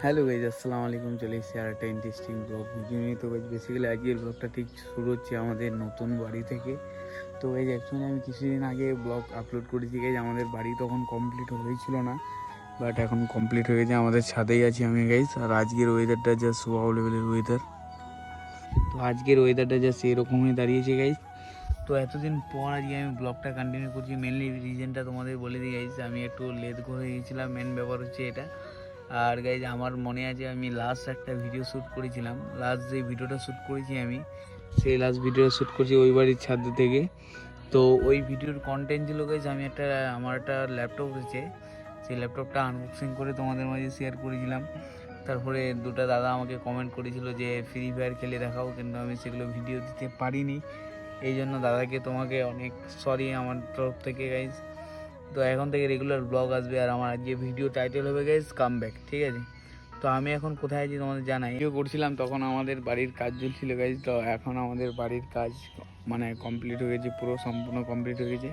Hello guys, আসসালামু আলাইকুম। চলে এসেছি আর একটা ইন্টারেস্টিং ব্লগ ভিডিও নিয়ে। তো গাইজ বেসিক্যালি আজকের ব্লগটা ঠিক শুরু হচ্ছে আমাদের নতুন বাড়ি থেকে। তো গাইজ অ্যাকচুয়ালি আমি কিছুদিন আগে ব্লগ আপলোড করেছি গাইজ, আমাদের বাড়ি তখন কমপ্লিট হয়েছিল না, বাট এখন কমপ্লিট হয়ে গেছে। আমাদের ছাদেই আছি আমি গাইজ। আর আজকের ওয়েদারটা জাস্ট ওয়াও লেভেলের ওয়েদার। তো আজকের ওয়েদারটা জাস্ট এরকমই দাঁড়িয়েছে গাইজ। তো এতদিন পর আজকে আমি ব্লগটা কন্টিনিউ করছি। মেনলি রিজনটা তোমাদের বলে দিই গাইজ, আমি একটু লেট করে গিয়েছিলাম, মেন ব্যাপার হচ্ছে এটা। আর গাইজ আমার মনে আছে আমি লাস্ট একটা ভিডিও শ্যুট করেছিলাম, লাস্ট যে ভিডিওটা শ্যুট করেছি আমি, সেই লাস্ট ভিডিওটা শ্যুট করছি ওই বাড়ির ছাদ থেকে। তো ওই ভিডিওর কন্টেন্ট ছিল গাইজ, আমি আমার একটা ল্যাপটপ রয়েছে, সেই ল্যাপটপটা আনবক্সিং করে তোমাদের মাঝে শেয়ার করেছিলাম। তারপরে দুটো দাদা আমাকে কমেন্ট করেছিল যে ফ্রি ফায়ার খেলে দেখাও, কিন্তু আমি সেগুলো ভিডিও দিতে পারিনি। এই জন্য দাদাকে তোমাকে অনেক সরি আমার তরফ থেকে গাইজ। তো এখন থেকে রেগুলার ব্লগ আসবে, আর আমার আজকে ভিডিও টাইটেল হবে গাইজ কামব্যাক, ঠিক আছে? তো আমি এখন কোথায় আছি তোমাদের জানাই। ভিডিও করছিলাম তখন আমাদের বাড়ির কাজ চলছিল গাইজ। তো এখন আমাদের বাড়ির কাজ মানে কমপ্লিট হয়ে গেছে, পুরো সম্পূর্ণ কমপ্লিট হয়ে গেছে।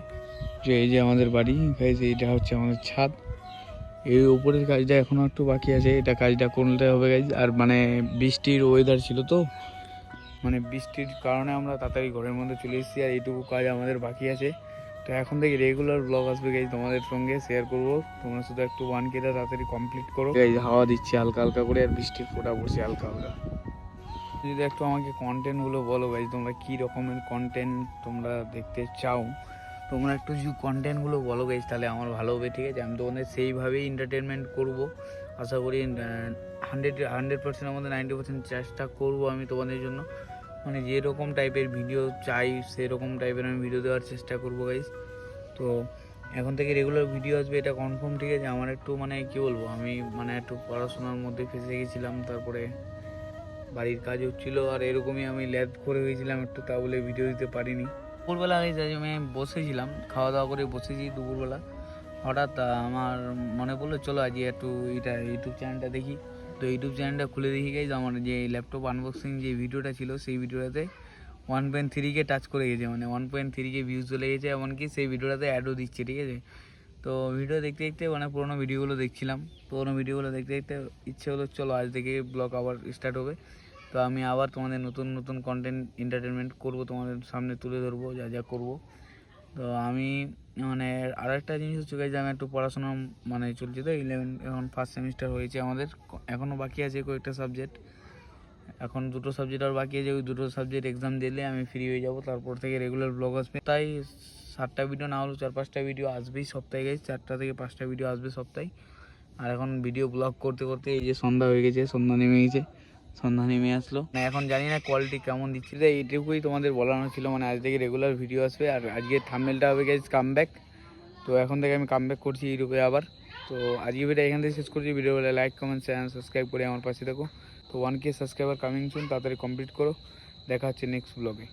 যে এই যে আমাদের বাড়ি গাইজ, এইটা হচ্ছে আমাদের ছাদ। এই উপরের কাজটা এখনও একটু বাকি আছে, এটা কাজটা করতে হবে গাইজ। আর মানে বৃষ্টির ওয়েদার ছিল, তো মানে বৃষ্টির কারণে আমরা তাড়াতাড়ি ঘরের মধ্যে চলে এসেছি, আর এইটুকু কাজ আমাদের বাকি আছে। তো এখন থেকে রেগুলার ব্লগ আসবে গাইজ, তোমাদের সঙ্গে শেয়ার করবো। তোমরা শুধু একটু 1K তাড়াতাড়ি কমপ্লিট করো গাইজ। হাওয়া দিচ্ছে হালকা হালকা করে, আর বৃষ্টির ফোঁটা পড়ছে হালকা হালকা। যদি একটু আমাকে কন্টেন্টগুলো বলো গাইজ, তোমরা কী রকমের কন্টেন্ট তোমরা দেখতে চাও, তোমরা একটু যদি কন্টেন্টগুলো বলো গাইজ, তাহলে আমার ভালো হবে, ঠিক আছে? আমি তোমাদের সেইভাবেই এন্টারটেনমেন্ট করবো। আশা করি 100% আমাদের 90% চেষ্টা করবো আমি তোমাদের জন্য, মানে যেরকম টাইপের ভিডিও চাই সেরকম টাইপের আমি ভিডিও দেওয়ার চেষ্টা করবো গাইজ। তো এখন থেকে রেগুলার ভিডিও আসবে, এটা কনফার্ম, ঠিক আছে? আমার একটু মানে কী বলবো, আমি মানে একটু পড়াশোনার মধ্যে ফেসে গেছিলাম, তারপরে বাড়ির কাজ হচ্ছিলো, আর এরকমই আমি ল্যাব করে হয়েছিলাম একটু, তা বলে ভিডিও দিতে পারিনি। দুপুরবেলা গাইজ আমি বসেছিলাম, খাওয়া দাওয়া করে বসেছি দুপুরবেলা, হঠাৎ আমার মনে পড়লো চলো আজকে একটু এটা ইউটিউব চ্যানেলটা দেখি। তো ইউটিউব চ্যানেলটা খুলে দেখি গাইজ, আমার যে ল্যাপটপ আনবক্সিং যে ভিডিওটা ছিল সেই ভিডিওটাতে 1.3K টাচ করে গেছে, মানে 1.3K ভিউজ চলে গেছে, এমনকি সেই ভিডিওটাতে অ্যাডও দিচ্ছে, ঠিক আছে? তো ভিডিও দেখতে দেখতে মানে পুরোনো ভিডিওগুলো দেখছিলাম, পুরোনো ভিডিওগুলো দেখতে দেখতে ইচ্ছে হলো চলো আজ থেকে ব্লগ আবার স্টার্ট হবে। তো আমি আবার তোমাদের নতুন নতুন কন্টেন্ট এন্টারটেনমেন্ট করব, তোমাদের সামনে তুলে ধরবো যা যা করবো। তো আমি মানে আরেকটা জিনিস হচ্ছে যে আমি একটু পড়াশোনা মানে চলছে, তো 11 এখন ফার্স্ট সেমিস্টার হয়েছে আমাদের, এখনও বাকি আছে কয়েকটা সাবজেক্ট, এখন দুটো সাবজেক্ট আর বাকি আছে। ওই দুটো সাবজেক্ট এক্সাম দিলে আমি ফ্রি হয়ে যাব, তারপর থেকে রেগুলার ব্লগ আসবে। তাই 7টা ভিডিও না হলেও 4-5টা ভিডিও আসবেই সপ্তাহে গাইজ, 4টা থেকে 5টা ভিডিও আসবে সপ্তাহে। আর এখন ভিডিও ব্লগ করতে করতে এই যে সন্ধ্যা হয়ে গেছে, সন্ধ্যা নেমে গেছে, সন্ধ্যা নেমে আসলো না, এখন জানি না কোয়ালিটি কেমন দিচ্ছি। তাই এইটুকুই তোমাদের বলানো ছিল, মানে আজ থেকে রেগুলার ভিডিও আসবে। আর আজকের থাম্বনেলটা হবে গাইজ কামব্যাক। তো এখন থেকে আমি কামব্যাক করছি ইউটিউবে আবার। তো আজকে ভিডিও এখান থেকে শেষ করছি। ভিডিও বলে লাইক কমেন্ট চ্যানেল সাবস্ক্রাইব করে আমার পাশে দেখো। তো 1K সাবস্ক্রাইবার কামিং সুন, তাড়াতাড়ি কমপ্লিট করো। দেখা হচ্ছে নেক্সট ব্লগে।